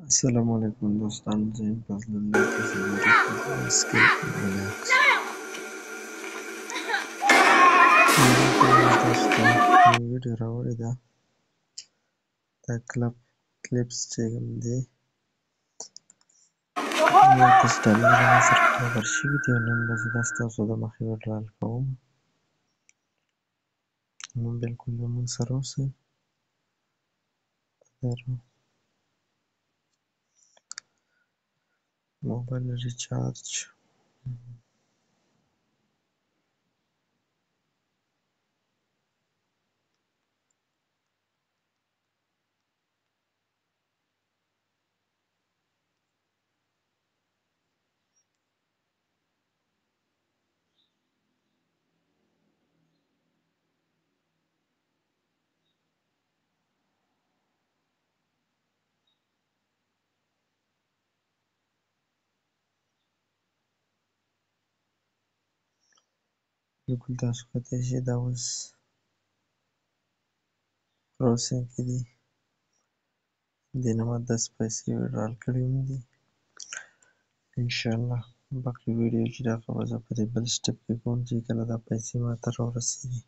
السلام علیکم دوستان، زه یم فضل الله تزویری په سکایپ ولاکس. دلته تاسو ته یو ویډیو راوړې ده. دا کلیپس چې کوم دی یو کس ډالۍ له ما سره برابر شوي دي او نن به زه دا ستاسو د مخې ویډیال کوم. نو بلکل زموږ سره اوسئ. موبایل ریچارج بلکل تاسو کتلی شئ دا اوس پروسینګ کې دي. دې نه ما 10 پیسې ویډرال کړې هم دي. انشاءالله باقي ویډیو چې راغله به زه په دې بل سټپ کې کوم چې کله دا پیسې ما ته راورسېږي.